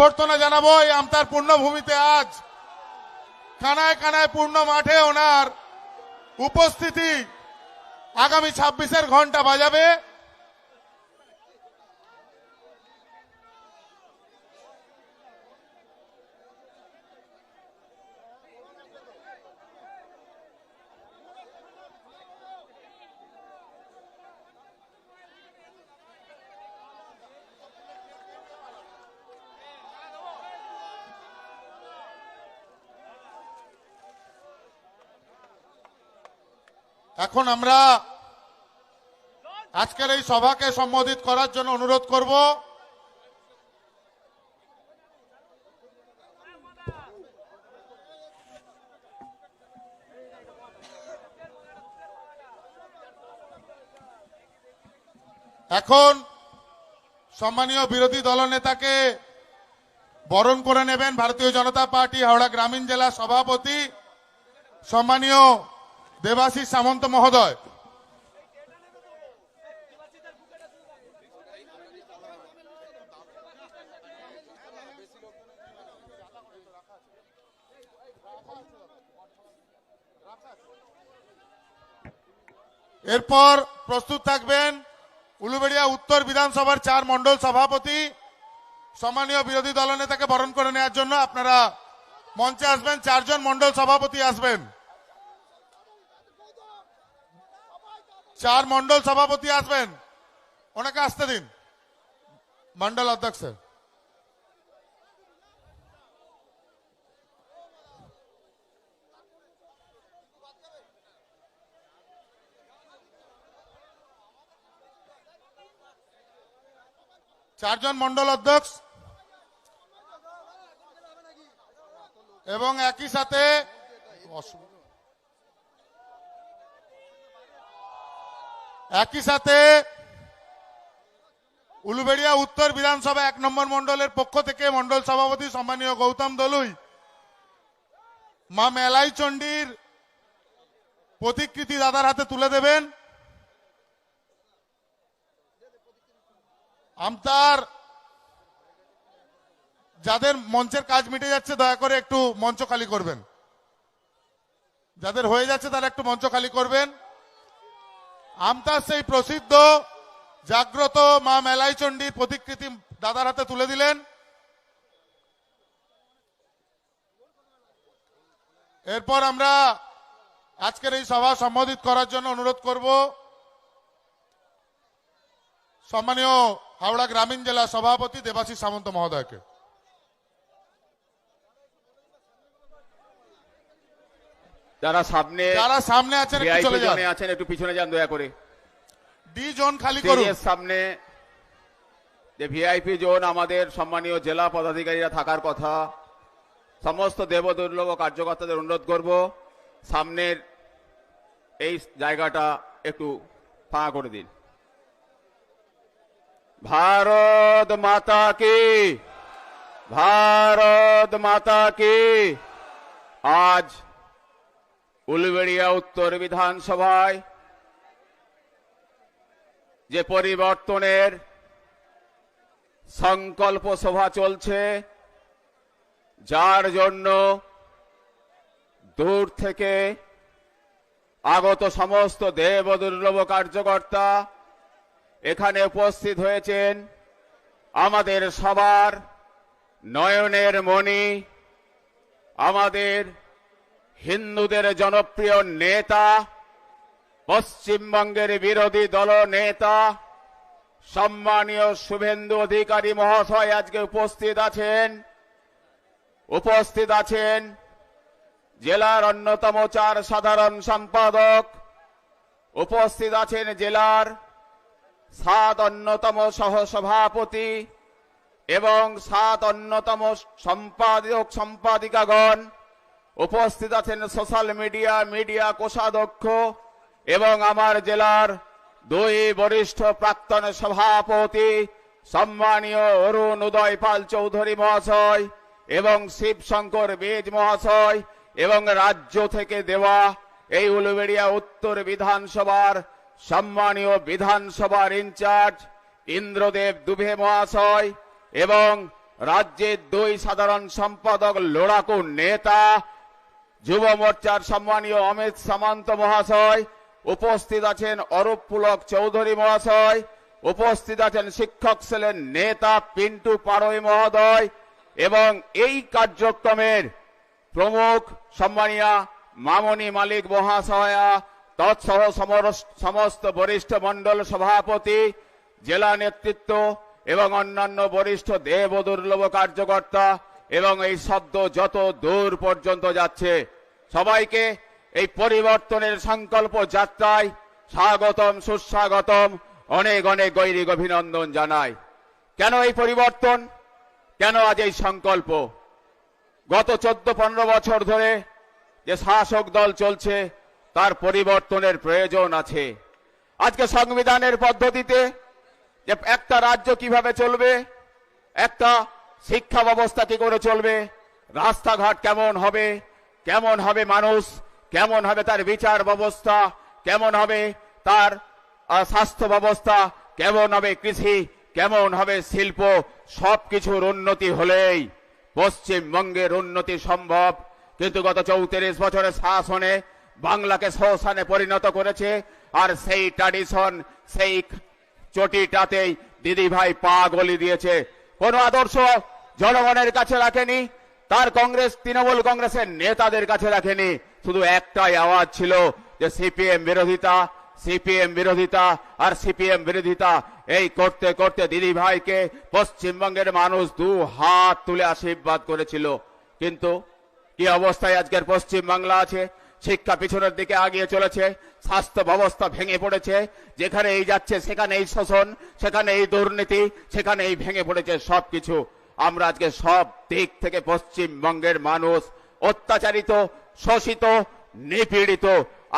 অভ্যর্থনা জানাবো এই আমতার পূর্ণভূমিতে আজ কানায় কানায় পূর্ণ মাঠে ওনার উপস্থিতি আগামী 26-এর ঘন্টা বাজাবে। এখন আমরা আজকের এই সভাকে সম্বোধিত করার জন্য অনুরোধ করব এখন সম্মানীয় বিরোধী দলনেতাকে বরণ করে নেবেন ভারতীয় জনতা পার্টি হাওড়া গ্রামীণ জেলা সভাপতি সম্মানীয় দেবাশিস সামন্ত মহোদয়। এরপর প্রস্তুত থাকবেন উলুবেড়িয়া উত্তর বিধানসভার 4 মণ্ডল সভাপতি সম্মানীয় বিরোধী দলনেতাকে বরণ করে নেওয়ার জন্য আপনারা মঞ্চে আসবেন। 4 জন মণ্ডল সভাপতি আসবেন, 4 মণ্ডল সভাপতি আসবেন, ওনাকে আসতে দিন। মণ্ডল অধ্যক্ষ 4 জন মণ্ডল অধ্যক্ষ এবং একই সাথে উলুবেড়িয়া উত্তর বিধানসভা 1 নম্বর মণ্ডলের পক্ষ থেকে মণ্ডল সভাপতি সম্মানীয় গৌতম দলুই মা মেলাই চণ্ডীর প্রতিকৃতি দাদার হাতে তুলে দেবেন। আমতার যাদের মঞ্চের কাজ মিটে যাচ্ছে দয়া করে একটু মঞ্চ খালি করবেন, যাদের হয়ে যাচ্ছে তারা একটু মঞ্চ খালি করবেন। আমতার সেই প্রসিদ্ধ জাগ্রত মা মেলাই চণ্ডীর প্রতিকৃতি দাদার হাতে তুলে দিলেন। এরপর আমরা আজকের এই সভা সম্বোধিত করার জন্য অনুরোধ করব সম্মানীয় হাওড়া গ্রামীণ জেলা সভাপতি দেবাশিস সামন্ত মহোদয়কে। যারা সামনে আছেন একটু চলে যান, একটু পিছনে যান দয়া করে। ডি জোন খালি করুন। সামনে যে ভিআইপি জোন আমাদের সম্মানীয় জেলা পদাধিকারীরা থাকার কথা, সমস্ত দেবদুর্লভ কার্যকর্তাদের অনুরোধ করব সামনের এই জায়গাটা একটু ফাঁকা করে দিন। ভারত মাতা কি, ভারত মাতা কি। আজ উলুবেড়িয়া উত্তর বিধানসভায় যে পরিবর্তনের সংকল্প সভা চলছে, যার জন্য দূর থেকে আগত সমস্ত দেবদুর্লভ কার্যকর্তা এখানে উপস্থিত হয়েছেন। আমাদের সবার নয়নের মণি, আমাদের হিন্দুদের জনপ্রিয় নেতা, পশ্চিমবঙ্গের বিরোধী দল নেতা সম্মানীয় শুভেন্দু অধিকারী মহাশয় আজকে উপস্থিত আছেন জেলার অন্যতম 4 সাধারণ সম্পাদক, উপস্থিত আছেন জেলার 7 অন্যতম সহসভাপতি এবং 7 অন্যতম সম্পাদক সম্পাদিকাগণ, উপস্থিত আছেন সোশ্যাল মিডিয়া কোষাধ্যক্ষ এবং আমার জেলার 2 বরিষ্ঠ প্রাক্তন সভাপতি সম্মানীয় অরুণ উদয় পাল চৌধুরী মহাশয় এবং শিবশঙ্কর বেজ মহাশয় এবং রাজ্য থেকে দেওয়া এই উলুবেড়িয়া উত্তর বিধানসভার সম্মানীয় বিধানসভার ইনচার্জ ইন্দ্রদেব দুবে মহাশয় এবং রাজ্যের 2 সাধারণ সম্পাদক লড়াকু নেতা যুব মোর্চার সম্মানীয় অমিত সামন্ত মহাশয়, উপস্থিত আছেন অরূপ পুলক চৌধুরী মহাশয়, উপস্থিত আছেন শিক্ষক সেলের নেতা পিন্টু পাড়ই মহোদয় এবং এই কার্যক্রমের প্রমুখ সম্মানীয়া মামনি মালিক মহাশয়া, তৎসহ সমস্ত বরিষ্ঠ মণ্ডল সভাপতি, জেলা নেতৃত্ব এবং অন্যান্য বরিষ্ঠ দেব দুর্লভ কার্যকর্তা এবং এই শব্দ যত দূর পর্যন্ত যাচ্ছে, সবাইকে এই পরিবর্তনের সংকল্প যাত্রায় স্বাগতম, সুস্বাগতম, অনেক অনেক গৈরিক অভিনন্দন জানাই। কেন এই পরিবর্তন, কেন আজ এই সংকল্প? গত 14-15 বছর ধরে যে শাসক দল চলছে তার পরিবর্তনের প্রয়োজন আছে। আজকে সংবিধানের পদ্ধতিতে যে একটা রাজ্য কিভাবে চলবে, একটা শিক্ষা ব্যবস্থা কি করে চলবে, রাস্তাঘাট কেমন হবে মানুষ, কেমন হবে তার বিচার ব্যবস্থা, কেমন হবে তার স্বাস্থ্য ব্যবস্থা, কেমন হবে কৃষি, কেমন হবে শিল্প, সবকিছুর উন্নতি হলেই পশ্চিমবঙ্গের উন্নতি সম্ভব। কিন্তু গত 34 বছরের শাসনে বাংলাকে শ্মশানে পরিণত করেছে, আর সেই ট্র্যাডিশন, সেই চটিটাতেই দিদিভাই পা গলি দিয়েছে। কোন আদর্শ জনগণের কাছে রাখেনি, তার কংগ্রেস, তৃণমূল কংগ্রেসের নেতাদের কাছে রাখেনি। শুধু একটাই আওয়াজ ছিল যে সিপিএম বিরোধিতা, সিপিএম বিরোধিতা আর সিপিএম বিরোধিতা। এই করতে করতে দিদিভাইকে পশ্চিমবঙ্গের মানুষ 2 হাত তুলে আশীর্বাদ করেছিল। কিন্তু কি অবস্থায় আজকের পশ্চিম বাংলা আছে? শিক্ষা পিছনের দিকে আগিয়ে চলেছে, স্বাস্থ্য ব্যবস্থা ভেঙে পড়েছে, যেখানে এই যাচ্ছে সেখানে এই শোষণ, সেখানে এই দুর্নীতি, সেখানে এই ভেঙে পড়েছে সবকিছু। আমরা আজকে সব দিক থেকে পশ্চিমবঙ্গের মানুষ অত্যাচারিত, শোষিত, নিপীড়িত।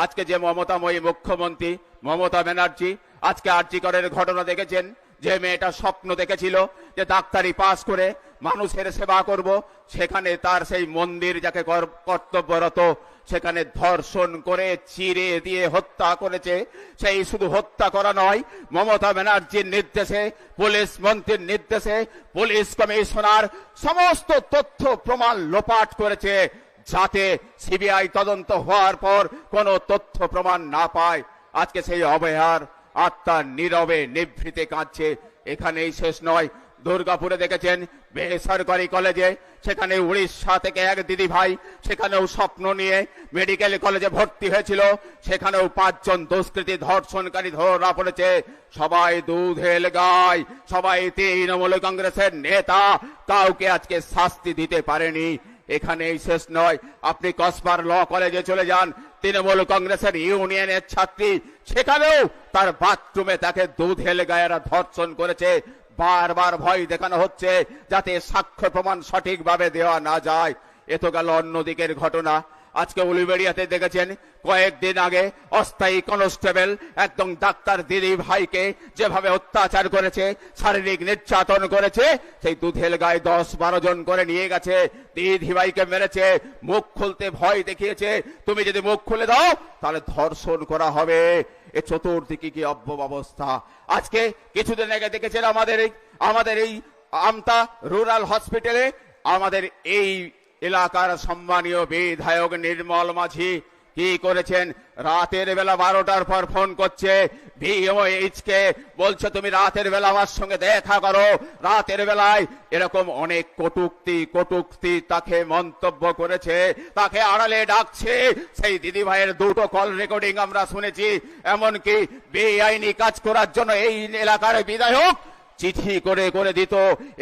আজকে যে মমতাময়ী মুখ্যমন্ত্রী মমতা ব্যানার্জি, আজকে আরজি করের ঘটনা দেখেছেন, যে মেয়েটা স্বপ্ন দেখেছিল যে ডাক্তারি পাস করে মানুষের সেবা করব, সেখানে তার সেই মন্দির যাকে কর্তব্যরত, সেখানে ধর্ষণ করে চিরে দিয়ে হত্যা করেছে। সেই শুধু হত্যা করা নয়, মমতা ব্যানার্জির নির্দেশে, পুলিশ মন্ত্রীর নির্দেশে পুলিশ কমিশনার সমস্ত তথ্য প্রমাণ লোপাট করেছে, যাতে সিবিআই তদন্ত হওয়ার পর কোনো তথ্য প্রমাণ না পায়। আজকে সেই অবহেলার আত্মা নীরবে নিভৃতে কাঁদছে। এখানেই শেষ নয়, দুর্গাপুরে দেখেছেন বেসরকারি কলেজে, সেখানে উড়িষ্যা থেকে এক দিদি ভাই সেখানেও স্বপ্ন নিয়ে মেডিকেল কলেজে ভর্তি হয়েছিল, সেখানেও 5 জন দুষ্কৃতী ধর্ষণকারী ধরা পড়েছে। সবাই দুধেল গায়, সবাই তৃণমূল কংগ্রেসের নেতা, কাউকে আজকে শাস্তি দিতে পারেনি। এখানেই শেষ নয়, আপনি কসবার ল কলেজে চলে যান, তৃণমূল কংগ্রেসের ইউনিয়নের ছাত্রী, সেখানেও তার বাথরুমে তাকে দুধেল গায়েরা ধর্ষণ করেছে। বারবার ভয় দেখানো হচ্ছে যাতে সাক্ষ্য প্রমাণ সঠিকভাবে দেওয়া না যায়। এ তো গেল অন্যদিকের ঘটনা। আজকে উলুবেড়িয়াতে দেখেছেন কয়েকদিন আগে অস্থায়ী কনস্টেবল একদম ডাক্তার দিদি ভাইকে যেভাবে অত্যাচার করেছে, শারীরিক নির্যাতন করেছে, সেই দুধেল গায়ে 10-12 জন করে নিয়ে গেছে, দিদি ভাইকে মেরেছে, মুখ খুলতে ভয় দেখিয়েছে, তুমি যদি মুখ খুলে দাও তাহলে ধর্ষণ করা হবে। এ চতুর্দিকে কি অব্যবস্থা। আজকে কিছুদিন আগে দেখেছেন আমাদের এই আমতা রুরাল হসপিটালে আমাদের এই এলাকার সম্মানীয় বিধায়ক নির্মল মাঝি কি করেছেন, রাতের বেলা 12টার পর ফোন করছে ভিওএইচ কে, বলছে তুমি রাতের বেলা আমার সঙ্গে দেখা করো। রাতের বেলায় এরকম অনেক কটূক্তি তাকে মন্তব্য করেছে, তাকে আড়ালে ডাকছে। সেই দিদি ভাইয়ের 2টো কল রেকর্ডিং আমরা শুনেছি। এমনকি বেআইনি কাজ করার জন্য এই এলাকার বিধায়ক চিঠি করে দিত,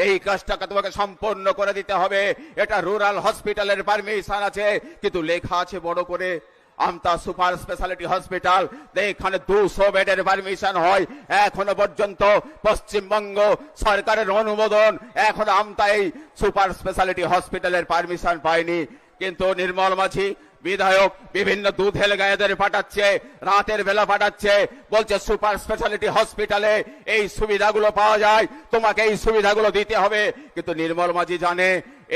এই কাজটাকে তোমাকে সম্পন্ন করে দিতে হবে, এটা রুরাল হসপিটালের পারমিশন আছে, কিন্তু লেখা আছে বড় করে আমতা সুপার স্পেশালিটি হসপিটাল, এখানে 200 বেডের পারমিশন হয়। এখনো পর্যন্ত পশ্চিমবঙ্গ সরকারের অনুমোদন এখন আমতা এই সুপার স্পেশালিটি হসপিটালের পারমিশন পায়নি। কিন্তু নির্মল মাঝি বিধায়ক বিভিন্ন দুধেল গায়েদের পাঠাচ্ছে, রাতের বেলা পাঠাচ্ছে, বলছে সুপার স্পেশালিটি হসপিটালে এই সুবিধাগুলো পাওয়া যায়, তোমাকে এই সুবিধাগুলো দিতে হবে। কিন্তু নির্মল মাঝি জানে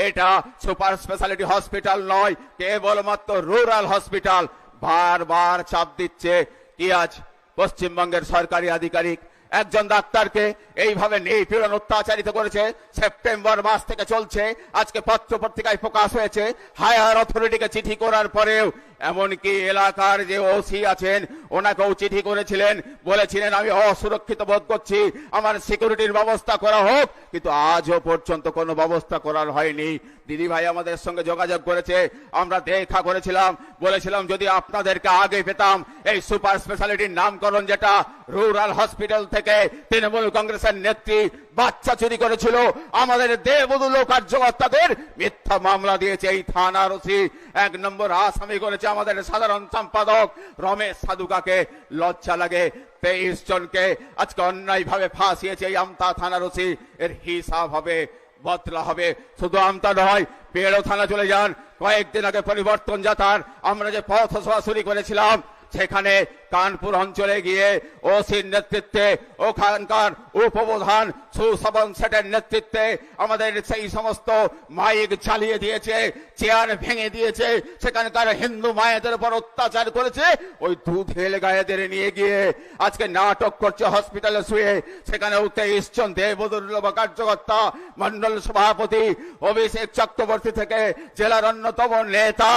এটা সুপার স্পেশালিটি হসপিটাল নয়, কেবলমাত্র রুরাল হসপিটাল। বারবার চাপ দিচ্ছে। কি আজ পশ্চিমবঙ্গের সরকারি আধিকারিক একজন ডাক্তারকে এইভাবে নিপীড়ন অত্যাচারিত করেছে। সেপ্টেম্বর মাস থেকে চলছে, আজকে পত্র পত্রিকায় প্রকাশ হয়েছে। হায়ার অথরিটিকে চিঠি করার পরেও, এমনকি এলাকার যে ওসি আছেন ওনাকেও চিঠি করেছিলেন, বলেছিলেন আমি অসুরক্ষিত বোধ করছি, আমার সিকিউরিটির ব্যবস্থা করা হোক, কিন্তু আজও পর্যন্ত কোনো ব্যবস্থা করার হয়নি। দিদি ভাই আমাদের সঙ্গে যোগাযোগ করেছে, আমরা দেখা করেছিলাম, বলেছিলাম যদি আপনাদেরকে আগে পেতাম, এই সুপার স্পেশালিটির নামকরণ যেটা রুরাল হসপিটাল থেকে তৃণমূল কংগ্রেসের নেত্রী বাচ্চা চুরি করেছিল, আমাদের দেবদুল্য কার্যকর্তাদের মিথ্যা মামলা দিয়েছে এই থানার ওসি। 1 নম্বর আসামি করেছে আমাদের সাধারণ সম্পাদক রমেশ সাধুকাকে। লজ্জা লাগে, 23 জনকে আজকে অন্যায় ভাবে ফাঁসিয়েছে এই আমতা থানার ওসি। এর হিসাব হবে, বদলা হবে। শুধু আমতা নয়, পেড়ো থানা চলে যান, কয়েকদিন আগে পরিবর্তন যাতার আমরা যে পথসভা শুরু করেছিলাম, সেখানে কানপুর অঞ্চলে গিয়ে ওসির নেতৃত্বে, ওখানকার উপপ্রধান সুশোভন শেঠের নেতৃত্বে আমাদের সেই সমস্ত মাইক চালিয়ে দিয়েছে, চেয়ার ভেঙে দিয়েছে, সেখানকার হিন্দু মায়েদের উপর অত্যাচার করেছে। ওই দুধেল গায়েদের নিয়ে গিয়ে আজকে নাটক করছে হসপিটালে শুয়ে। সেখানে 23 জন দেবদুর্লভ কার্যকর্তা, মন্ডল সভাপতি অভিষেক চক্রবর্তী থেকে জেলার অন্যতম নেতা,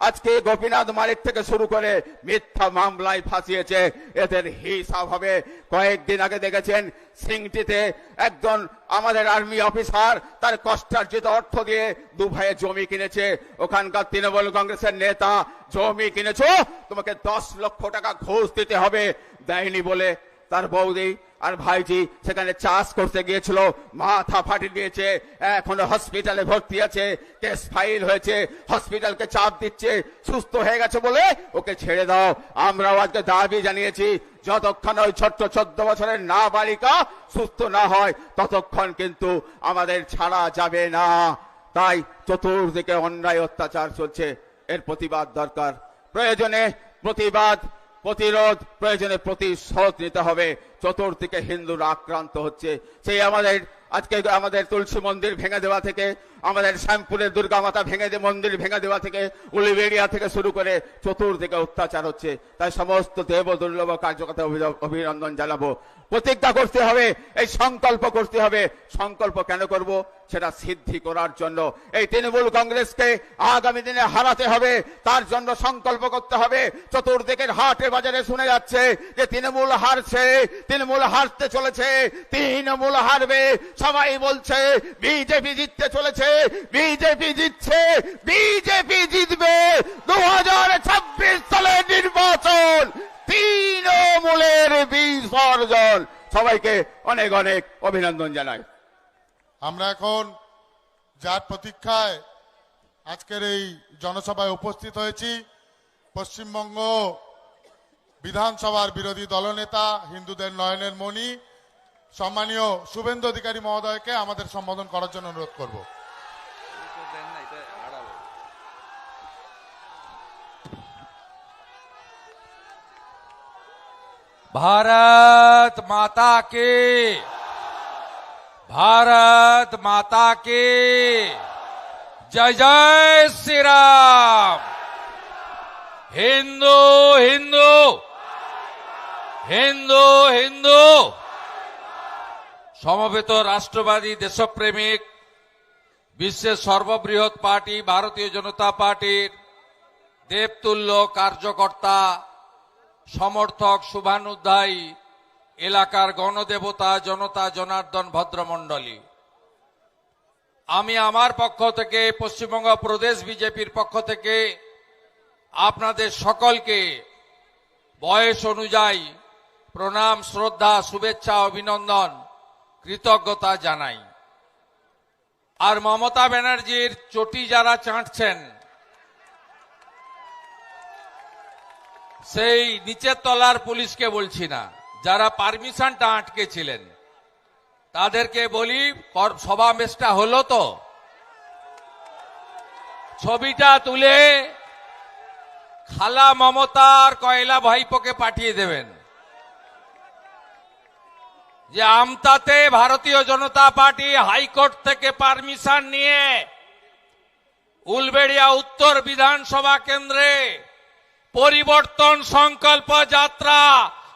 আজকে গোপীনাথ মালিক থেকে শুরু করে মিথ্যা মামলায় ফাঁসিয়েছে। এদের হিসাব হবে। কয়েকদিন আগে দেখেছেন সিংটিতে একজন আমাদের আর্মি অফিসার তার কষ্টার্জিত অর্থ দিয়ে 2 ভাইয়ে জমি কিনেছে। ওখানকার তৃণমূল কংগ্রেসের নেতা, জমি কিনেছো, তোমাকে 10 লক্ষ টাকা ঘুষ দিতে হবে, দেয়নি বলে তার বৌদি আর ভাইজি সেখানে চাষ করতে গিয়েছিল, মাথা ফাটিয়ে দিয়েছে, এখন হসপিটালে ভর্তি আছে, কেস ফাইল হয়েছে, হসপিটালকে চাপ দিচ্ছে, সুস্থ হয়ে গেছে বলে ওকে ছেড়ে দাও। আমরাও আজকে দাবি জানিয়েছি, যতক্ষণ ওই ছোট্ট 14 বছরের নাবালিকা সুস্থ না হয় ততক্ষণ কিন্তু আমাদের ছাড়া যাবে না। তাই চতুর্দিকে অন্যায় অত্যাচার চলছে, এর প্রতিবাদ দরকার। প্রয়োজনে প্রতিবাদ, প্রতিরোধ, প্রয়োজনে প্রতিশোধ নিতে হবে। চতুর্দিকে হিন্দুরা আক্রান্ত হচ্ছে। সেই আমাদের আজকে আমাদের তুলসী মন্দির ভেঙে দেওয়া থেকে, আমাদের শ্যামপুরের দুর্গা মাতা মন্দির ভেঙে দেওয়া থেকে, উলিবেড়িয়া থেকে শুরু করে চতুর্দিকে অত্যাচার হচ্ছে। তাই সমস্ত দেবদুর্লভ কার্যকর্তা অভিনন্দন জানাবো। প্রতিজ্ঞা করতে হবে, এই সংকল্প করতে হবে। সংকল্প কেন করব? সেটা সিদ্ধি করার জন্য। এই তৃণমূল কংগ্রেসকে আগামী দিনে হারাতে হবে, তার জন্য সংকল্প করতে হবে। চতুর্দিকের হাটে বাজারে শুনে যাচ্ছে যে তৃণমূল হারছে, তৃণমূল হারতে চলেছে, তৃণমূল হারবে। সবাই বলছে বিজেপি জিততে চলেছে, বিজেপি জিতছে, বিজেপি জিতবে। 2026 সালের নির্বাচন তৃণমূলের বিসর্জন। সবাইকে অনেক অনেক অভিনন্দন জানাই। আমরা এখন যার প্রতীক্ষায় আজকের এই জনসভায় উপস্থিত হয়েছি, পশ্চিমবঙ্গ বিধানসভার বিরোধী দলনেতা, হিন্দুদের নয়নের মণি, সম্মানীয় শুভেন্দু অধিকারী মহোদয়কে আমাদের সম্বোধন করার জন্য অনুরোধ করব। भारत माता की, भारत माता की जय जय श्री राम। हिंदू हिंदू हिंदू हिंदू সমবেত রাষ্ট্রবাদী দেশপ্রেমিক বিশ্বের সর্ববৃহৎ পার্টি ভারতীয় জনতা পার্টির দেবতুল্য কার্যকর্তা, সমর্থক, শুভানুধ্যায়ী এলাকার গণদেবতা, জনতা জনার্দন ভদ্রমণ্ডলী, আমি আমার পক্ষ থেকে, পশ্চিমবঙ্গ প্রদেশ বিজেপির পক্ষ থেকে আপনাদের সকলকে বয়স অনুযায়ী প্রণাম, শ্রদ্ধা, শুভেচ্ছা, অভিনন্দন, কৃতজ্ঞতা জানাই। আর মমতা ব্যানার্জির চটি যারা চাটছেন, সেই নিচের তলার পুলিশকে বলছি না, যারা পারমিশনটা আটকে ছিলেন তাদেরকে বলি, সমাবেশটা হলো তো, ছবিটা তুলে খালা মমতার কয়লা ভাইপোকে পাঠিয়ে দেবেন যে আমতাতে ভারতীয় জনতা পার্টি হাইকোর্ট থেকে পারমিশন নিয়ে উলবেড়িয়া উত্তর বিধানসভা কেন্দ্রে পরিবর্তন সংকল্প যাত্রা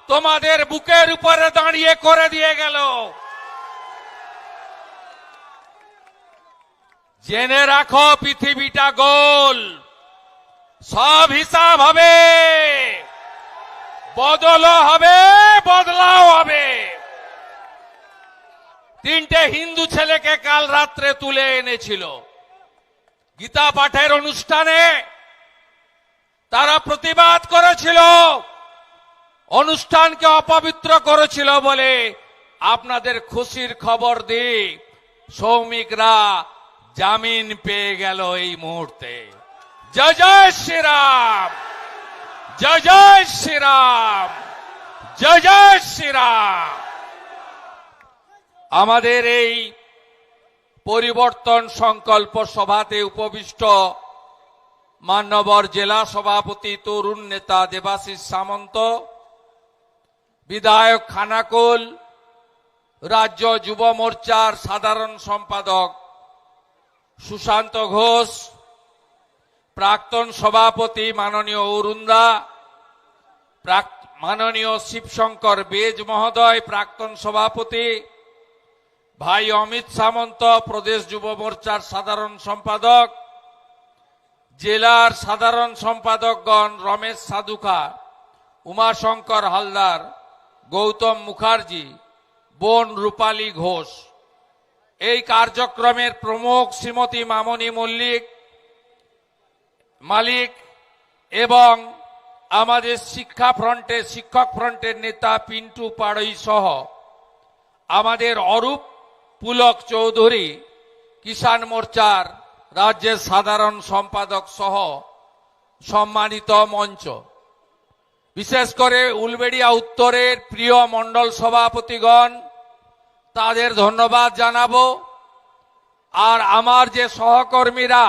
তোমাদের বুকের উপরে দাঁড়িয়ে করে দিয়ে গেল। জেনে রাখো পৃথিবীটা গোল, সব হিসাব হবে, বদলও হবে, বদলাও হবে। তিনটে হিন্দু ছেলেকে কাল রাত্রে তুলে এনেছিল গীতা পাঠের অনুষ্ঠানে। তারা প্রতিবাদ করেছিল, অনুষ্ঠানকে অপবিত্র করেছিল বলে। আপনাদের খুশির খবর দিই, শ্রমিকরা জামিন পেয়ে গেল এই মুহূর্তে। জয় জয় শ্রীরাম, জয় জয় শ্রীরাম, জয় জয় শ্রীরাম। আমাদের এই পরিবর্তন সংকল্প সভাতে উপবিষ্ট মান্যবর জেলা সভাপতি তরুণ নেতা দেবাশিস সামন্ত, বিধায়ক খানাকুল, রাজ্য যুব মোর্চার সাধারণ সম্পাদক সুশান্ত ঘোষ, প্রাক্তন সভাপতি মাননীয় অরুণদা, মাননীয় শিবশঙ্কর বেজ মহোদয় প্রাক্তন সভাপতি, ভাই অমিত সামন্ত প্রদেশ যুব মোর্চার সাধারণ সম্পাদক, জেলার সাধারণ সম্পাদকগণ রমেশ সাধুখা, উমাশঙ্কর হালদার, গৌতম মুখার্জি, বোন রূপালী ঘোষ। এই কার্যক্রমের প্রমুখ শ্রীমতী মামনি মালিক এবং আমাদের শিক্ষক ফ্রন্টের নেতা পিন্টু পাড়ই সহ আমাদের অরূপ পুলক চৌধুরী, কিষাণ মোর্চার রাজ্যের সাধারণ সম্পাদক সহ সম্মানিত মঞ্চ, বিশেষ করে উলবেড়িয়া উত্তরের প্রিয় মণ্ডল সভাপতিগণ, তাদের ধন্যবাদ জানাবো। আর আমার যে সহকর্মীরা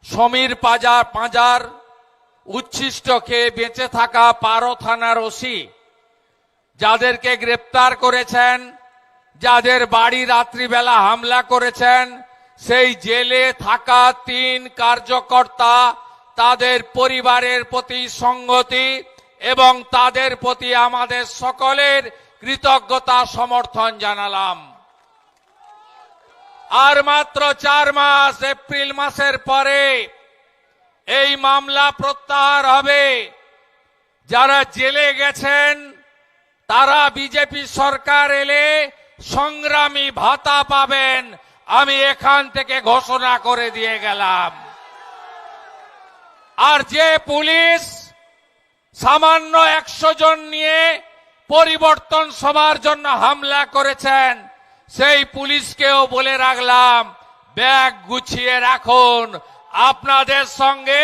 সমীর পাঁজার উচ্ছিষ্ট খেয়ে বেঁচে থাকা পারো থানার ওসি, যাদেরকে গ্রেপ্তার করেছেন, যাদের বাড়ি রাত্রিবেলা হামলা করেছেন, সেই জেলে থাকা 3 কার্যকর্তা, তাদের পরিবারের প্রতি সংহতি এবং তাদের প্রতি আমাদের সকলের কৃতজ্ঞতা সমর্থন জানালাম। আর মাত্র 4 মাস, এপ্রিল মাসের পরে এই মামলা প্রত্যাহার হবে। যারা জেলে গেছেন তারা বিজেপি সরকার এলে সংগ্রামী ভাতা পাবেন, আমি এখান থেকে ঘোষণা করে দিয়ে গেলাম। আর যে পুলিশ সামান্য 100 জন নিয়ে পরিবর্তন সভার জন্য হামলা করেছেন, সেই পুলিশকেও বলে রাখলাম, ব্যাগ গুছিয়ে রাখুন, আপনাদের সঙ্গে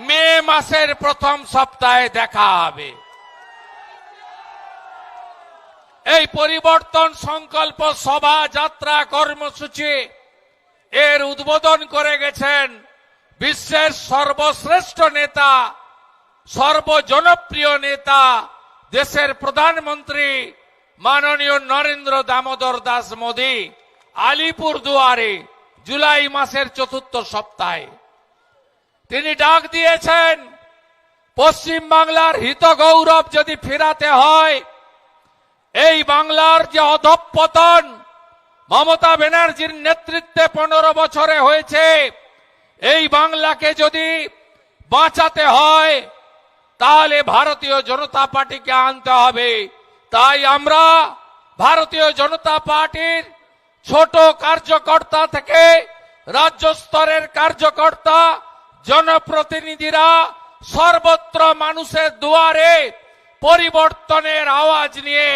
মে মাসের প্রথম সপ্তাহে দেখা হবে। এই পরিবর্তন সংকল্প সভা যাত্রা কর্মসূচি এর উদ্বোধন করে গেছেন বিশ্বের সর্বশ্রেষ্ঠ নেতা, সর্বজনপ্রিয় নেতা, দেশের প্রধানমন্ত্রী মাননীয় নরেন্দ্র দামোদর দাস মোদী আলিপুরদুয়ারে জুলাই মাসের 4র্থ সপ্তাহে। তিনি ডাক দিয়েছেন, পশ্চিম বাংলার হিত গৌরব যদি ফেরাতে হয়, এই বাংলার যে অধঃপতন মমতা ব্যানার্জির নেতৃত্বে 15 বছরে হয়েছে, এই বাংলাকে যদি বাঁচাতে হয় তাহলে ভারতীয় জনতা পার্টিকে আনতে হবে। তাই আমরা ভারতীয় জনতা পার্টির ছোট কার্যকর্তা থেকে রাজ্য স্তরের কার্যকর্তা, জনপ্রতিনিধিরা সর্বত্র মানুষের দুয়ারে পরিবর্তনের আওয়াজ নিয়ে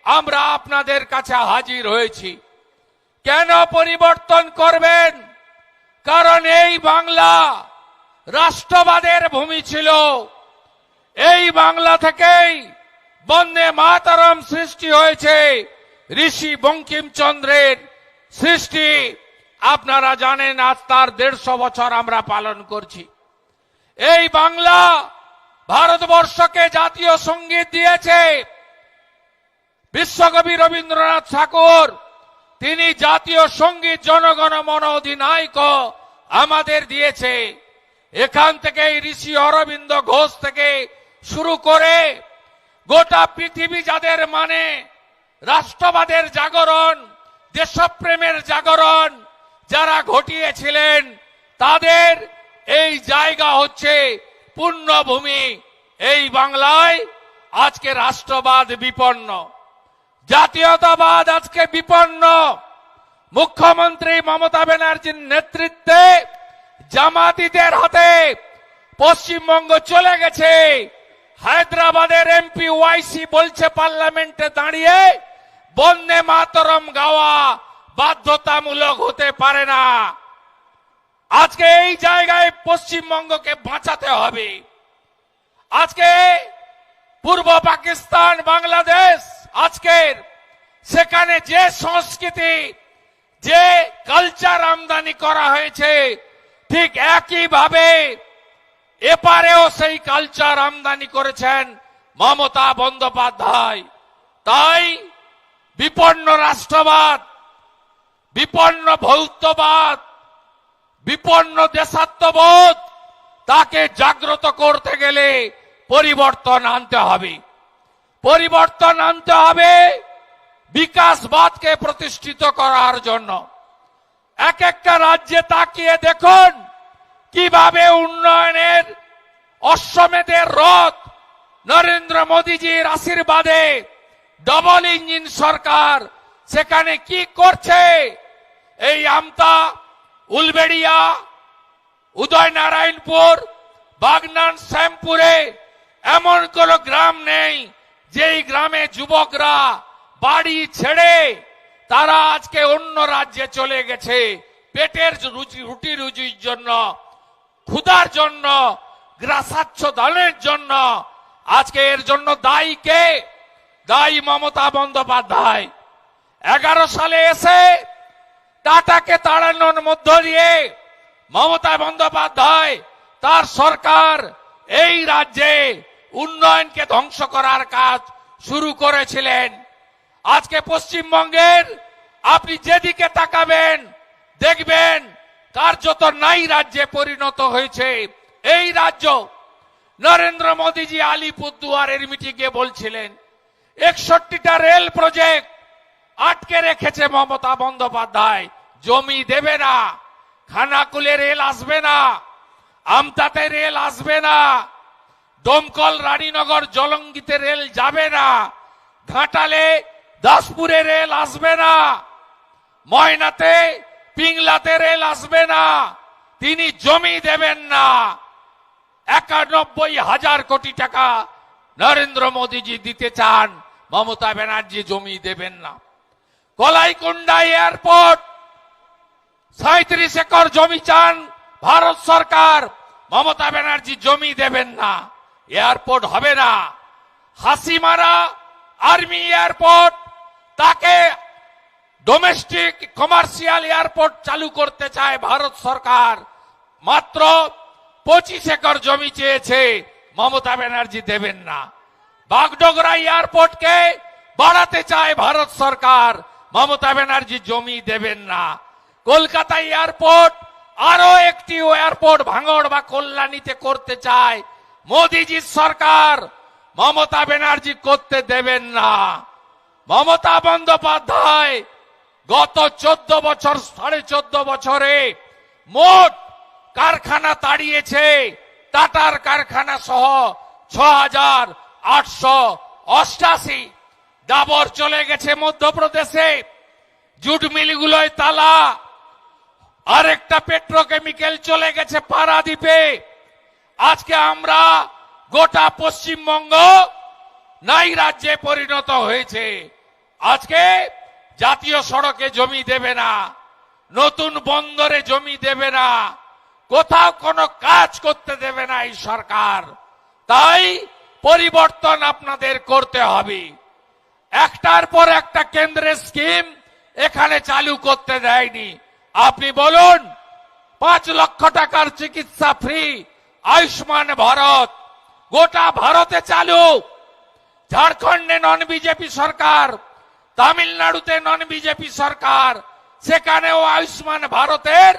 আমরা আপনাদের কাছে হাজির হয়েছি। কেন পরিবর্তন করবেন? কারণ এই বাংলা রাষ্ট্রবাদের ভূমি ছিল। এই বাংলা থেকেই বন্দে মাতরম সৃষ্টি হয়েছে, ঋষি বঙ্কিমচন্দ্রের সৃষ্টি। আপনারা জানেন, আজ তার 150 বছর আমরা পালন করছি। এই বাংলা ভারতবর্ষকে জাতীয় সঙ্গীত দিয়েছে। বিশ্বকবি রবীন্দ্রনাথ ঠাকুর, তিনি জাতীয় সঙ্গীত জনগণ মন অধিনায়ক আমাদের দিয়েছে। এখান থেকে ঋষি অরবিন্দ ঘোষ থেকে শুরু করে গোটা পৃথিবী যাদের মানে রাষ্ট্রবাদের জাগরণ, দেশপ্রেমের জাগরণ যারা ঘটিয়েছিলেন, তাদের এই জায়গা হচ্ছে পুণ্যভূমি। এই বাংলায় আজকে রাষ্ট্রবাদ বিপন্ন, জাতীয়তাবাদ আজকে বিপন্ন। মুখ্যমন্ত্রী মমতা ব্যানার্জির নেতৃত্বে জামাতিদের হাতে পশ্চিমবঙ্গ চলে গেছে। হায়দ্রাবাদের এমপি ওয়াইসি বলছে পার্লামেন্টে দাঁড়িয়ে, বন্দে মাতরম গাওয়া বাধ্যতামূলক হতে পারে না। আজকে এই জায়গায় পশ্চিমবঙ্গকে বাঁচাতে হবে। আজকে পূর্ব পাকিস্তান, বাংলাদেশ, আজকের সেখানে যে সংস্কৃতি, যে কালচার আমদানি করা হয়েছে, ঠিক একইভাবে এপারেও সেই কালচার আমদানি করেছেন মমতা বন্দ্যোপাধ্যায়। তাই বিপন্ন রাষ্ট্রবাদ, বিপন্ন ভৌতবাদ, বিপন্ন দেশাত্মবোধ, তাকে জাগ্রত করতে গেলে পরিবর্তন আনতে হবে। পরিবর্তন আনতে হবে বিকাশবাদকে প্রতিষ্ঠিত করার জন্য। এক একটা রাজ্যে তাকিয়ে দেখুন কিভাবে উন্নয়নের অশ্বমেধের রথ নরেন্দ্র মোদীজির আশীর্বাদে ডবল ইঞ্জিন সরকার সেখানে কি করছে। এই আমতা, উলবেড়িয়া, উদয়নারায়ণপুর, বাগনান, শ্যামপুরে এমন কোন গ্রাম নেই যেই গ্রামে যুবকরা বাড়ি ছেড়ে তারা আজকে অন্য রাজ্যে চলে গেছে পেটের রুটি রুজির জন্য, ক্ষুধার জন্য, গ্রাসাচ্ছদনের জন্য। আজকে এর জন্য দায়ী কে? দায়ী মমতা বন্দ্যোপাধ্যায়। 11 সালে এসে টাটাকে তাড়ানোর মধ্য দিয়ে মমতা বন্দ্যোপাধ্যায়, তার সরকার এই রাজ্যে উন্নয়নকে ধ্বংস করার কাজ শুরু করেছিলেন। আজকে পশ্চিমবঙ্গের আপনি যেদিকে তাকাবেন দেখবেন কার্যত নাই রাজ্যে পরিণত হয়েছে এই রাজ্য। নরেন্দ্র মোদীজি আলিপুরদুয়ারের মিটিংয়ে বলছিলেন 61টা রেল প্রজেক্ট আটকে রেখেছে মমতা বন্দ্যোপাধ্যায়, জমি দেবে না। খানাকুলে রেল আসবে না, আমতাতে রেল আসবে না, দমকল, রানীনগর, জলঙ্গিতে রেল যাবে না, ঘাটালে, দাসপুরে রেল আসবে না, ময়নাতে, পিংলাতে রেল আসবে না। তিনি জমি দেবেন না। 91,000 কোটি টাকা নরেন্দ্র মোদীজি দিতে চান, মমতা ব্যানার্জি জমি দেবেন না। কলাইকুণ্ডা এয়ারপোর্ট 37 একর জমি চান ভারত সরকার, মমতা ব্যানার্জি জমি দেবেন না, এয়ারপোর্ট হবে না। হাসিমারা আর্মি এয়ারপোর্ট, তাকে ডোমেস্টিক কমার্শিয়াল এয়ারপোর্ট চালু করতে চায় ভারত সরকার, মাত্র 25 একর জমি চেয়েছে, মমতা ব্যানার্জি দেবেন না। বাগডোগরা এয়ারপোর্টকে বাড়াতে চায় ভারত সরকার, মমতা ব্যানার্জি জমি দেবেন না। কলকাতা এয়ারপোর্ট আরো একটি এয়ারপোর্ট ভাঙড় বা কল্যাণীতে করতে চায় মোদীজির সরকার, মমতা ব্যানার্জি করতে দেবেন না। মমতা বন্দ্যোপাধ্যায় গত 14 বছর, 14.5 বছরে মোট কারখানা তাড়িয়েছে, টাটার কারখানা সহ 6,888। ডাবর চলে গেছে মধ্যপ্রদেশে, জুট মিলগুলোয় তালা। আরেকটা পেট্রোকেমিক্যাল চলে গেছে পারাদ্বীপে। আজকে আমরা গোটা পশ্চিমবঙ্গ নাই রাজ্যে পরিণত হয়েছে। আজকে জাতীয় সড়কে জমি দেবে না, নতুন বন্দরে জমি দেবে না, কোথাও কোনো কাজ করতে দেবে না এই সরকার। তাই পরিবর্তন আপনাদের করতে হবে। একটার পর একটা কেন্দ্রের স্কিম এখানে চালু করতে দেয়নি। আপনি বলুন, 5 লক্ষ টাকার চিকিৎসা ফ্রি, আয়ুষ্মান ভারত গোটা ভারতে চালু। ঝাড়খণ্ডে নন বিজেপি সরকার, তামিলনাড়ুতে নন বিজেপি সরকার, সেখানেও আয়ুষ্মান ভারতের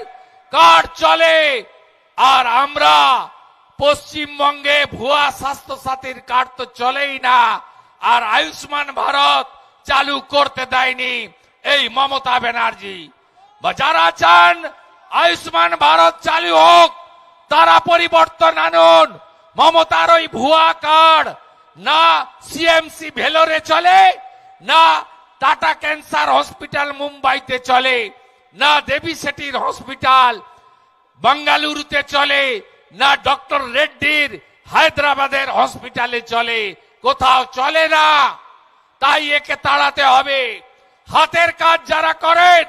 কার্ড চলে। আর আমরা পশ্চিমবঙ্গে ভুয়া স্বাস্থ্য সাথীর কার্ড তো চলেই না, আর আয়ুষ্মান ভারত চালু করতে দেয়নি এই মমতা ব্যানার্জি। বা যারা চান আয়ুষ্মান ভারত চালু হোক তারা পরিবর্তন আনুন। মমতার ওই ভুয়া কার্ড না সিএমসি ভেলোরে চলে, না টাটা ক্যান্সার হসপিটাল মুম্বাইতে চলে, না দেবী সেটির হসপিটাল বেঙ্গালুরুতে চলে, না ডক্টর রেড্ডির হায়দ্রাবাদের হসপিটালে চলে, কোথাও চলে না। তাই একে তাড়াতে হবে। হাতের কাজ যারা করেন,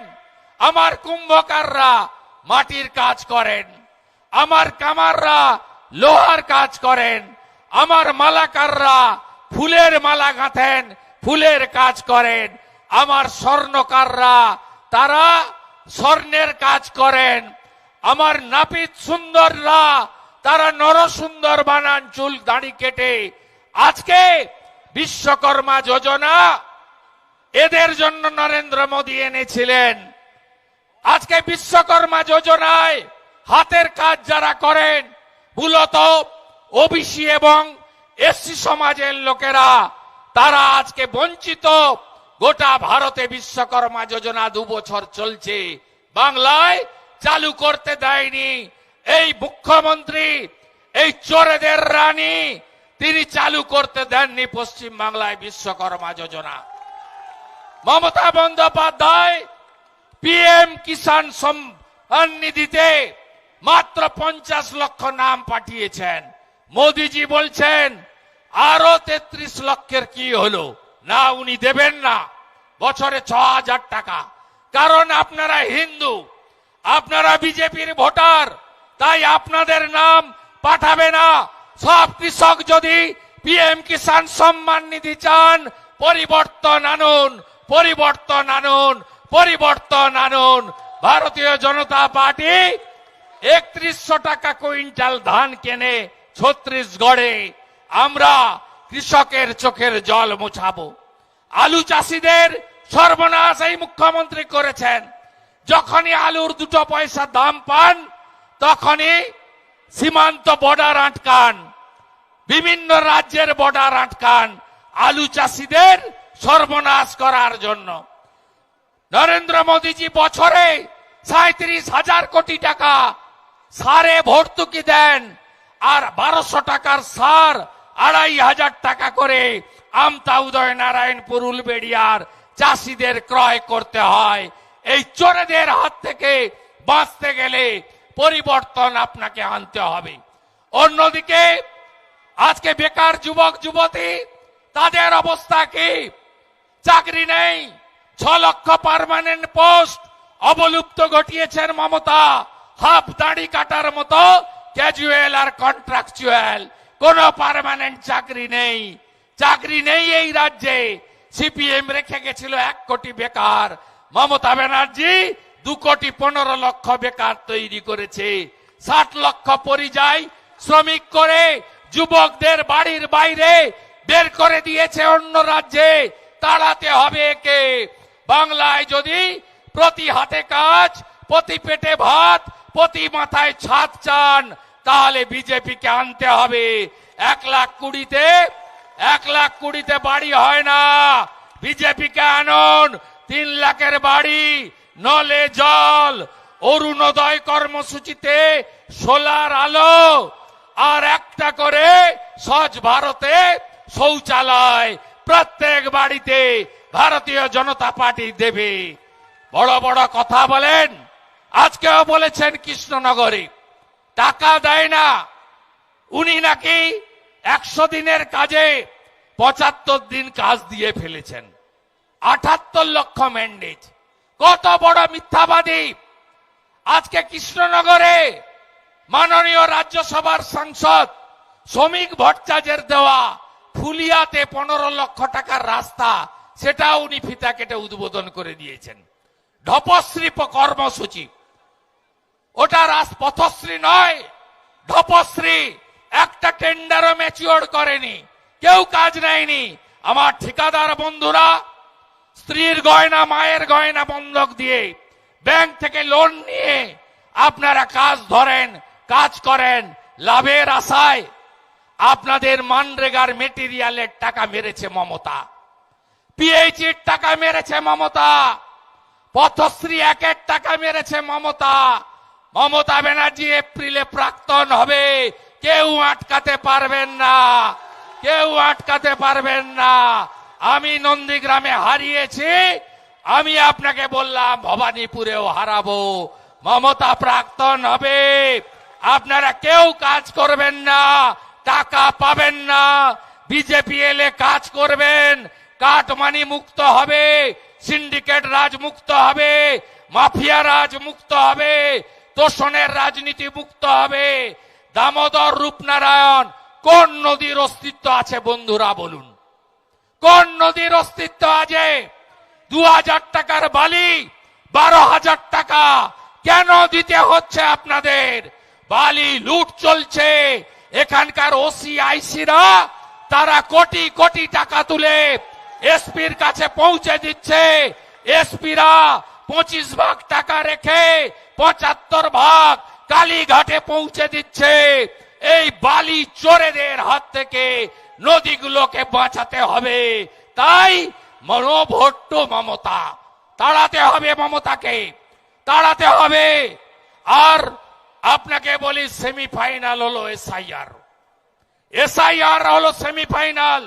আমার কুম্ভকাররা মাটির কাজ করেন, আমার কামাররা লোহার কাজ করেন, আমার মালাকাররা ফুলের মালা গাঁথেন, ফুলের কাজ করেন, আমার স্বর্ণকাররা তারা স্বর্ণের কাজ করেন, আমার নাপিত সুন্দররা তারা নরসুন্দর বানান চুল দাড়ি কেটে। আজকে বিশ্বকর্মা যোজনা এদের জন্য নরেন্দ্র মোদী এনেছিলেন। আজকে বিশ্বকর্মা যোজনায় হাতের কাজ যারা করেন মূলত ওবিসি এবং এসসি সমাজের লোকেরা, তারা আজকে বঞ্চিত। গোটা ভারতে বিশ্বকর্মা যোজনা 2 বছর চলছে, বাংলায় চালু করতে দেয়নি এই মুখ্যমন্ত্রী, এই চোরেদের রানী, তিনি চালু করতে দেননি পশ্চিম বাংলায় বিশ্বকর্মা যোজনা। মমতা বন্দ্যোপাধ্যায় পিএম কিষাণ সম্মান নিধিতে মাত্র 50 লক্ষ নাম পাঠিয়েছেন। মোদিজি বলছেন আরো 33 লক্ষের কি হলো? না, উনি দেবেন না বছরে 6000 টাকা। কারণ আপনারা হিন্দু, আপনারা বিজেপির ভোটার, তাই আপনাদের নাম পাঠাবে না। সব কৃষক যদি পিএম কিষাণ সম্মান নিধি চান, পরিবর্তন আনুন, পরিবর্তন আনুন, পরিবর্তন আনুন। ভারতীয় জনতা পার্টি 3100 টাকা কুইন্টাল ধান কেনে ছত্তিশগড়ে। আমরা কৃষকের চোখের জল মোছাবো। আলু চাষিদের সর্বনাশ এই মুখ্যমন্ত্রী করেছেন। যখনই আলুর 2 পয়সা দাম পান তখনই সীমান্ত বর্ডার আটকান, বিভিন্ন রাজ্যের বর্ডার আটকান আলু চাষিদের সর্বনাশ করার জন্য। নরেন্দ্র মোদীজি বছরে 37,000 কোটি টাকা সারে ভর্তুকি দেন, আর 1200 টাকার সার 2,500 টাকা করে আমতা উদয় নারায়ণপুর উলবেড়িয়ার চাষিদের ক্রয় করতে হয়। এই চোরেদের হাত থেকে বাঁচতে গেলে পরিবর্তন আপনাকে আনতে হবে। অন্যদিকে আজকে বেকার যুবক যুবতী, তাদের অবস্থা কি? চাকরি নেই। 6 লক্ষ পার্মানেন্ট পোস্ট অবলুপ্ত ঘটিয়েছেন মমতা। হাফ দাড়ি কাটার মতো ক্যাজুয়াল আর কন্ট্রাকচুয়াল, কোন পার্মানেন্ট চাকরি নেই। চাকরি নেই এই রাজ্যে। সিপিএম রেখে গেছিল 1 কোটি বেকার, মমতা ব্যানার্জি 2,15,00,000 বেকার তৈরি করেছে। 60 লক্ষ পরিযায়ী শ্রমিক করে যুবকদের বাড়ির বাইরে বের করে দিয়েছে অন্য রাজ্যে। তাড়াতে হবে একে। বাংলায় যদি প্রতি হাতে কাজ, প্রতি পেটে ভাত, প্রতি মাথায় ছাদ চান, তাহলে বিজেপিকে আনতে হবে। 1,20,000 বাড়ি হয় না, বিজেপিকে আনুন। 3 লাখের বাড়ি, নলে জল, অরুণোদয় কর্মসূচিতে সোলার আলো, আর একটা করে স্বচ্ছ ভারতে শৌচালয় প্রত্যেক বাড়িতে ভারতীয় জনতা পার্টি দেবে। বড় বড় কথা বলেন। আজকেও বলেছেন কৃষ্ণনগরে টাকা দেয় না। উনি নাকি 100 দিনের কাজে 75 দিন কাজ দিয়ে ফেলেছেন। 78 লক্ষ ম্যান্ডেট। কত বড় মিথ্যাবাদী। আজকে কৃষ্ণনগরে মাননীয় রাজ্যসভার সাংসদ শ্রমিক ভট্টাচার্যের দেওয়া ফুলিয়াতে 15 লক্ষ টাকার রাস্তা, সেটা উনি ফিতা কেটে উদ্বোধন করে দিয়েছেন। ঢপশ্রী কর্মসূচি, ওটা পথশ্রী নয়, ঢপশ্রী। একটা টেন্ডারও ম্যাচিওর করেনি, কেউ কাজ নেয়নি। আমার ঠিকাদার বন্ধুরা স্ত্রীর গয়না, মায়ের গয়না বন্ধক দিয়ে ব্যাংক থেকে লোন নিয়ে আপনারা কাজ ধরেন, কাজ করেন, লাভের আশায় আপনাদের মানরেগার মেটেরিয়ালের টাকা মেরেছে মমতা, পিএইচির টাকা মেরেছে মমতা, পথশ্রী একের টাকা মেরেছে মমতা। মমতা ব্যানার্জি এপ্রিলে প্রাক্তন হবে, কেউ আটকাতে পারবেন না, কেউ আটকাতে পারবেন না। আমি নন্দীগ্রামে হারিয়েছি, আমি আপনাকে বললাম ভবানীপুরেও হারাবো। মমতা প্রাক্তন হবে, আপনারা কেউ কাজ করবেন না, টাকা পাবেন না। বিজেপি এলে কাজ করবেন, কাটমানি মুক্ত হবে, সিন্ডিকেট রাজ মুক্ত হবে, মাফিয়া রাজ মুক্ত হবে, তোষণের রাজনীতি মুক্ত হবে। দামোদর রূপনারায়ণ কোন নদীর অস্তিত্ব আছে বন্ধুরা বলুন? কোন নদীর অস্তিত্ব আছে? 2000 টাকার বালি 12,000 টাকা কেন দিতে হচ্ছে আপনাদের? বালি লুট চলছে, এখানকার ওসি আইসিরা তারা কোটি কোটি টাকা তুলে এসপির কাছে পৌঁছে দিচ্ছে। এসপিরা 25 ভাগ টাকা রেখে 75 ভাগ কালীঘাটে পৌঁছে দিচ্ছে। এই বালি চোরেদের হাত থেকে নদীগুলোকে বাঁচাতে হবে। তাই মনোভট্ট মমতা তাড়াতে হবে, মমতাকে তাড়াতে হবে। আর আপনাকে বলি, সেমিফাইনাল হলো এসআইআর। এসআইআর হলো সেমিফাইনাল।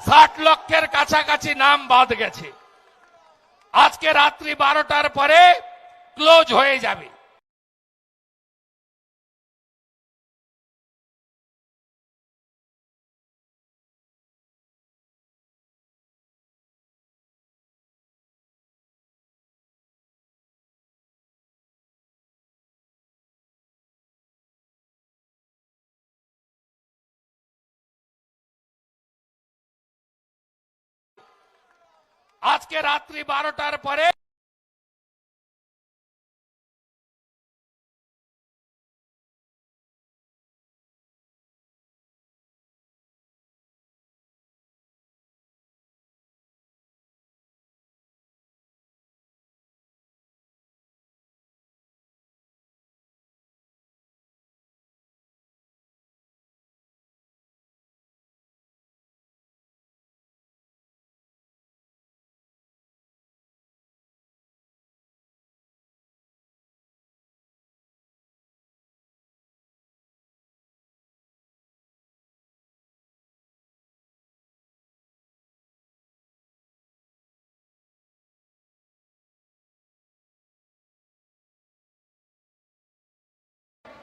60 লক্ষের কাছাকাছি নাম বাদ গেছে। আজকে রাত্রি 12টার পরে ক্লোজ হয়ে যাবে। আজকে রাত্রি 12টার পরে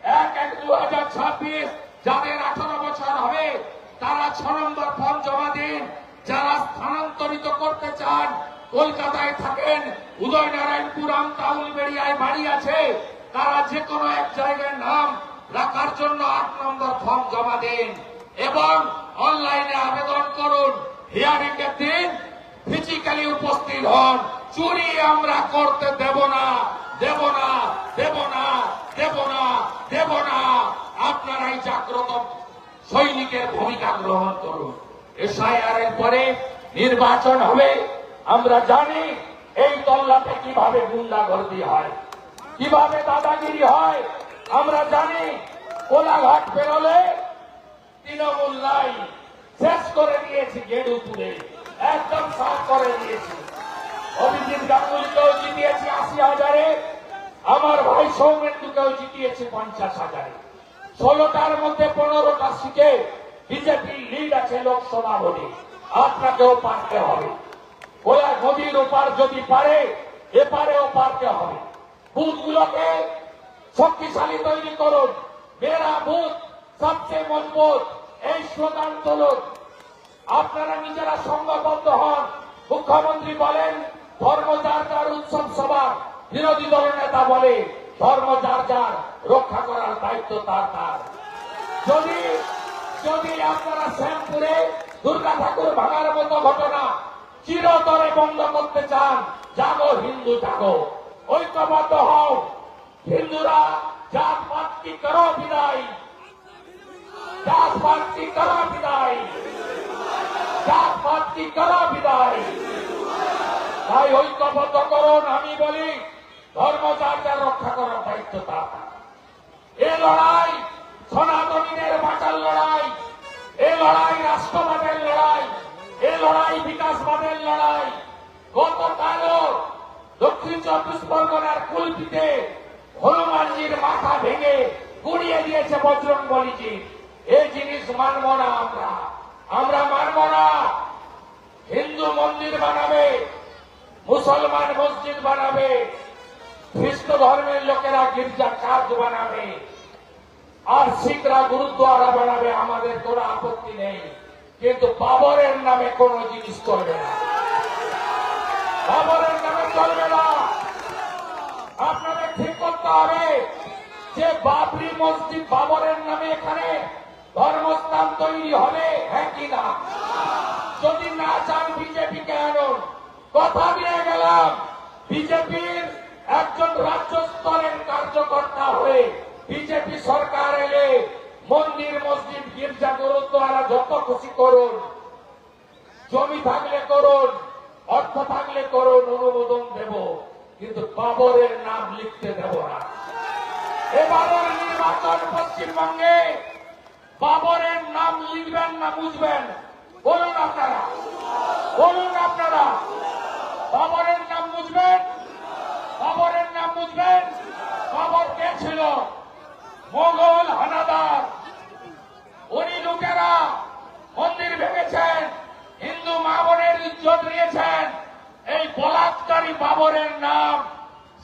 এক 2026 যাদের 18 বছর হবে তারা 6 নম্বর ফর্ম জমা দিন। যারা স্থানান্তরিত করতে চান, কলকাতায় থাকেন, উদয়নারায়ণপুর, আমতা, উলবেড়িয়ায় বাড়ি আছে, তারা যে কোনো এক জায়গায় নাম রাখার জন্য 8 নম্বর ফর্ম জমা দিন এবং অনলাইনে আবেদন করুন। হিয়ারিং এর দিন ফিজিক্যালি উপস্থিত হন। চুরি আমরা করতে দেব না, দেব না, দেব না, দেব না, দেব না। আপনারাই জাগ্রত সৈনিকের ভূমিকা গ্রহণ করুন। এসআইআর এর পরে নির্বাচন হবে। আমরা জানি এই তল্লাটে কিভাবে গুন্ডাগর্দি হয়, কিভাবে দাদাগিরি হয়। আমরা জানি কোলাঘাট পেরোলে তৃণমূল নাই, শেষ করে দিয়েছি গেরুপুরে, একদম সাফ করে দিয়েছি। অভিজিৎ গাঙ্গুলিকেও জিতিয়েছি 80,000-এ, আমার ভাই সৌমেন্দুকেও জিতিয়েছি 50,000-এ। 16টার মধ্যে 15টা সিটে বিজেপি লিড আছে লোকসভা ভোটে। আপনাকেও পারতে হবে। ওরা নদীর ওপার যদি পারে, এপারেও পারতে হবে। বুথগুলোকে শক্তিশালী তৈরি করুন। মেরা বুথ সবচেয়ে মজবুত, এই স্লোগান তুলুন। আপনারা নিজেরা সংঘবদ্ধ হন। মুখ্যমন্ত্রী বলেন ধর্ম যার যার উৎসব সভা, বিরোধী দল নেতা বলে ধর্ম যার যার, রক্ষা করার দায়িত্ব তার তার। যদি আপনারা শ্যামপুরে দুর্গা ঠাকুর ভাঙার মতো ঘটনা চিরতরে বন্ধ করতে চান, জাগো হিন্দু জাগো, ঐক্যবদ্ধ হও। হিন্দুরা জাত পাত কি করো বিদায়, জাত পাত কি করো বিদায়, জাত পাত কি করো বিদায়। তাই ঐক্যবদ্ধ করুন। আমি বলি ধর্ম যার যার, রক্ষা করার দায়িত্ব তার। এ লড়াই সনাতনীদের বাঁচার লড়াই, এ লড়াই রাষ্ট্রবাদের লড়াই, এ লড়াই বিকাশবাদের লড়াই। গতকালও দক্ষিণ চব্বিশ পরগনার কুলপিতে হনুমানজির মাথা ভেঙে গুড়িয়ে দিয়েছে বজরং বলীজি। এই জিনিস মানব না আমরা মানব না। হিন্দু মন্দির বানাবে, মুসলমান মসজিদ বানাবে, খ্রিস্ট ধর্মের লোকেরা গির্জা চার্চ বানাবে, আর শিখরা গুরুদ্বারা বানাবে, আমাদের কোনো আপত্তি নেই। কিন্তু বাবরের নামে কোন জিনিস চলবে না, বাবরের নামে চলবে না। আপনাদের ঠিক করতে হবে যে বাবরি মসজিদ বাবরের নামে এখানে ধর্মস্থান তৈরি হবে, হ্যাঁ কিনা? যদি না চান বিজেপিকে আনুন। কথা দিয়ে গেলাম, বিজেপির একজন রাজ্য স্তরের কার্যকর্তা হয়ে বিজেপি সরকার এলে মন্দির মসজিদ গির্জা গুরুদ্বারা যত খুশি করুন, জমি থাকলে করুন, অর্থ থাকলে করুন, অনুমোদন দেব, কিন্তু বাবরের নাম লিখতে দেব না। এবারের নির্বাচন পশ্চিমবঙ্গে বাবরের নাম লিখবেন না বুঝবেন? বলুন আপনারা, বলুন আপনারা, বাবরের নাম বুঝবেন? বাবরের নাম বুঝবেন? বাবর কে ছিল? মোগল হানাদার। উনি লোকেরা মন্দির ভেঙেছেন, হিন্দু মা বোনের ইজ্জত নিয়েছেন। এই বলাৎকারী বাবরের নাম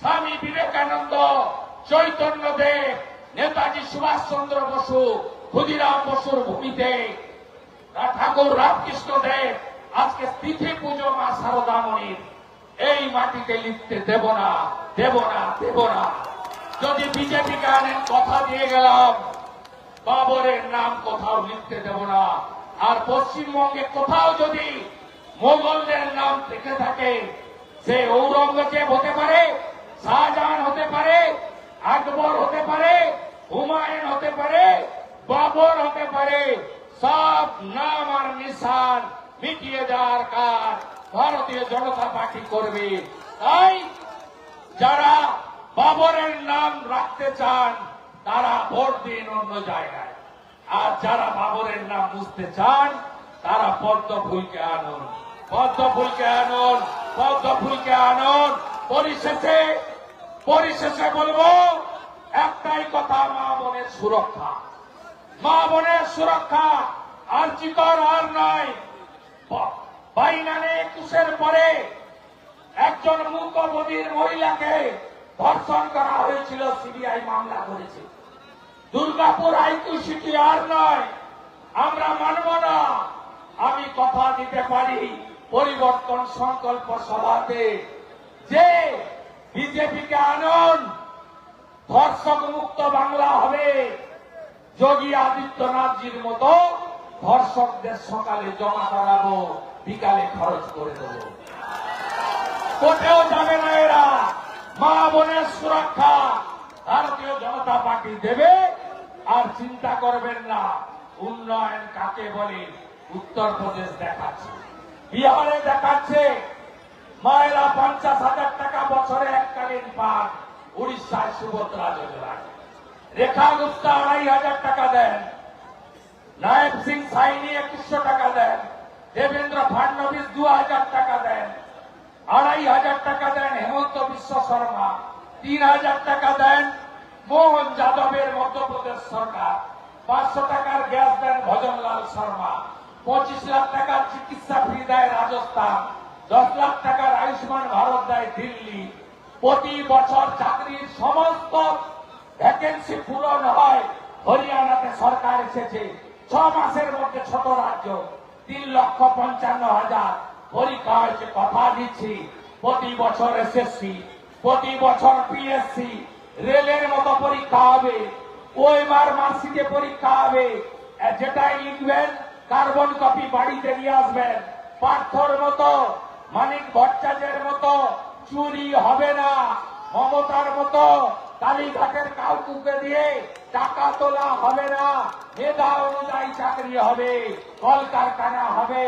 স্বামী বিবেকানন্দ, চৈতন্য দেব, নেতাজি সুভাষচন্দ্র বসু, ক্ষুদিরাম বসুর ভূমিতে ঠাকুর রামকৃষ্ণ দেব, আজকে তিথি পুজো মা শারদামণির, এই মাটিতে লিখতে দেব না, দেব না, দেব না। যদি বিজেপিকে আনেন, কথা দিয়ে গেলাম, বাবরের নাম কোথাও লিখতে দেব না। আর পশ্চিমবঙ্গে কোথাও যদি মোগলদের নাম থেকে থাকে, সে ঔরঙ্গজেব হতে পারে, শাহজাহান হতে পারে, আকবর হতে পারে, হুমায়ুন হতে পারে, বাবর হতে পারে, সব নাম আর নিশান মিটিয়ে দেওয়ার কাজ ভারতীয় জনতা পার্টি করবে। তাই যারা বাবরের নাম রাখতে চান তারা ভোট দিন অন্য জায়গায়, আর যারা বাবরের নাম বুঝতে চান তারা পদ্ম ফুলকে আনুন, পদ্ম ফুলকে আনুন, পদ্ম ফুলকে আনুন। পরিশেষে বলবো একটাই কথা, মা বোনের সুরক্ষা, মা বোনের সুরক্ষা। আর চিকর আর নয়। বাইনানে 21-এর পরে একজন মূকবধির মহিলাকে ধর্ষণ করা হয়েছিল, সিবিআই মামলা করেছে। দুর্গাপুর আইকিউ সিটি আর নয়, আমরা মানব না। আমি কথা দিতে পারি পরিবর্তন সংকল্প সভাতে যে বিজেপিকে আনুন, ধর্ষক মুক্ত বাংলা হবে। যোগী আদিত্যনাথজির মতো ধর্ষকদের সকালে জমা করাবো, বিকালে খরচ করে দেব। কোথাও যাবে না এরা। মা বোনের সুরক্ষা ভারতীয় জনতা পার্টি দেবে। আর চিন্তা করবেন না উন্নয়ন কাকে বলে। উত্তরপ্রদেশ দেখাচ্ছে, বিহারে দেখাচ্ছে, মায়েরা 50,000 টাকা বছরে এককালীন পান। উড়িষ্যায় সুভদ্রা যোজনা, রেখা গুপ্তা 2,500 টাকা দেন, নায়েব সিং সাইনি 2100 টাকা দেন, দেবেন্দ্র ফাডনবিস 2,000 টাকা দেন, 2,500 টাকা দেন হেমন্ত বিশ্ব শর্মা, 3,000 টাকা দেন মোহন যাদবের মধ্যপ্রদেশ সরকার, 500 টাকার গ্যাস দেন ভজনলাল শর্মা, 25 লাখ টাকার চিকিৎসা ফ্রি দেয় রাজস্থান, 10 লাখ টাকার আয়ুষ্মান ভারত দেয় দিল্লি। প্রতি বছর চাকরির সমস্ত ভ্যাকেন্সি পূরণ হয়। হরিয়ানাতে সরকার এসেছে, 6 মাসের মধ্যে, ছোট রাজ্য, 3,55,000 পরীক্ষা হয়েছে। কথা দিচ্ছি প্রতি বছর এসএসসি, প্রতি বছর পিএসসি, রেলের মতো পরীক্ষা হবে, ওএমআর মার্কশিটে পরীক্ষা হবে। যেটাই লিখবেন কার্বন কপি বাড়িতে নিয়ে আসবেন। পার্থর মতো, মানিক ভট্টাচার্যের মতো চুরি হবে না। মমতার মতো কালীঘাটের কাউকুকে দিয়ে টাকা তোলা হবে না। মেধা অনুযায়ী চাকরি হবে, কলকারখানা হবে,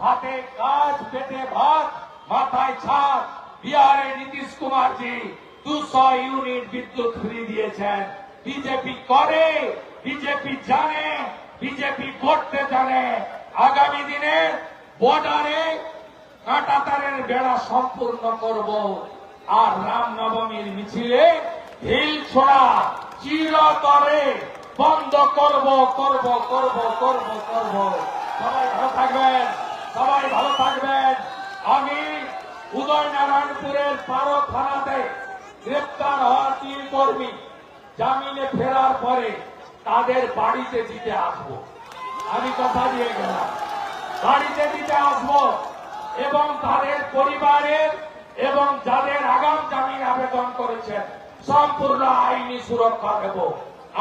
হাতে কাজ, পেটে ভাত, মাথায় ছাদ। বিহারে নীতিশ কুমার জি 200 ইউনিট বিদ্যুৎ ফ্রি দিয়েছেন। বিজেপি করে, বিজেপি জানে, বিজেপি করতে জানে। আগামী দিনে বর্ডারে কাঁটাতারের বেড়া সম্পূর্ণ করব, আর রামনবমীর মিছিলে ঢিল ছোড়া চিরতরে বন্ধ করব করব করব করব করব। সবাই ভালো থাকবেন, সবাই ভালো থাকবেন। আমি উদয়নারায়ণপুরের পারো থানাতে গ্রেপ্তার হওয়া 3 কর্মী জামিনে ফেরার পরে তাদের বাড়িতে দিতে আসবো। আমি কথা দিয়ে গেলাম, বাড়িতে দিতে আসবো এবং তাদের পরিবারের এবং যাদের আগাম জামিন আবেদন করেছেন সম্পূর্ণ আইনি সুরক্ষা দেব।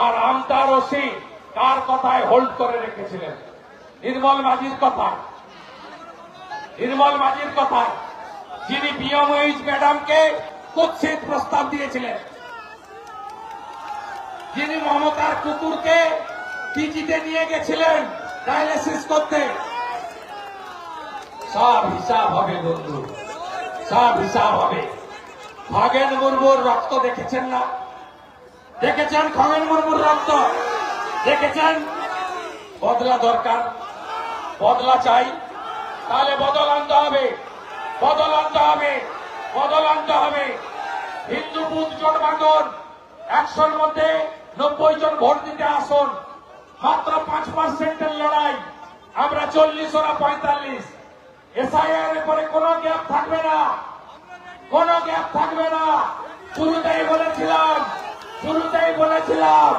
আর আমতার ওসি কার কথায় হোল্ড করে রেখেছিলেন? নির্মল মাঝির কথায়, নির্মল মাঝির কথায়, যিনি বিএমওইচ ম্যাডামকে কুৎসিত প্রস্তাব দিয়েছিলেন, যিনি মমতার কুকুরকে পিজিতে নিয়ে গেছিলেন ডায়ালিসিস করতে। সব হিসাব হবে বন্ধু, সব হিসাব হবে। খগেন মুর্মুর রক্ত দেখেছেন না? দেখেছেন খগেন মুর্মুর রক্ত? দেখেছেন? বদলা দরকার, বদলা চাই। তাহলে বদল আনতে হবে, বদল আনতে হবে, বদল আনতে হবে। হিন্দু বুথ জোট বাঁধন, 100-র মধ্যে 90 জন ভোট দিতে আসুন। মাত্র 5% লড়াই, আমরা 40, ওরা 45। এসআইআর এর পরে কোনো গ্যাপ থাকবে না, কোনো গ্যাপ থাকবে না। শুরুতেই বলেছিলাম, শুরুতেই বলেছিলাম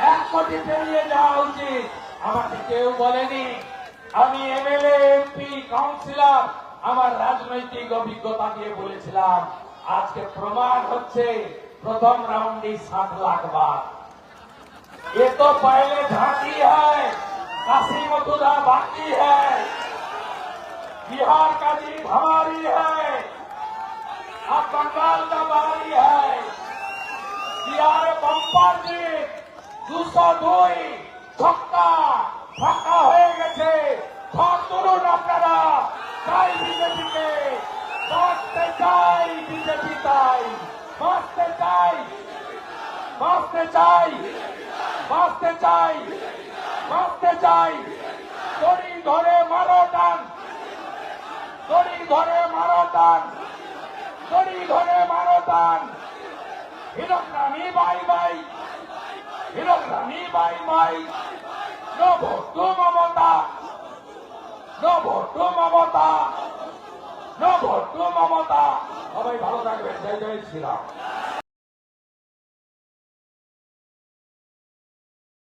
1 কোটি পেরিয়ে যাওয়া উচিত। আমাকে কেউ বলেনি। আমি এমএলএ, এমপি, কাউন্সিলর আমার রাজনৈতিক অভিজ্ঞতা দিয়ে বলেছিলাম। আজকে প্রমাণ হচ্ছে প্রথম রাউন্ডে 7 লাখ বার। ये तो पहले झांकी है, काशी मथुरा बाकी है। बिहार का जीत हमारी है, अब बंगाल का बारी है। बिहार बम्पर जीत 202 ছক্কা ফাঁকা হয়ে গেছে। ভোট করুন আপনারা, চাই বিজেপিকে, বাঁচতে চাই বিজেপি, তাই বাঁচতে চাই, বাঁচতে চাই, বাঁচতে চাই, বাঁচতে চাই। দড়ি ধরে মারো টান, দড়ি ধরে মারো টান, দড়ি ধরে মারো টান। হিরোগ্রামী বাই বাই, হিরোগ্রামী bye bye. No vote to Mamata, no vote to Mamata, no vote to Mamata. সবাই ভালো থাকবেন। জয় জয় শ্রীরাম।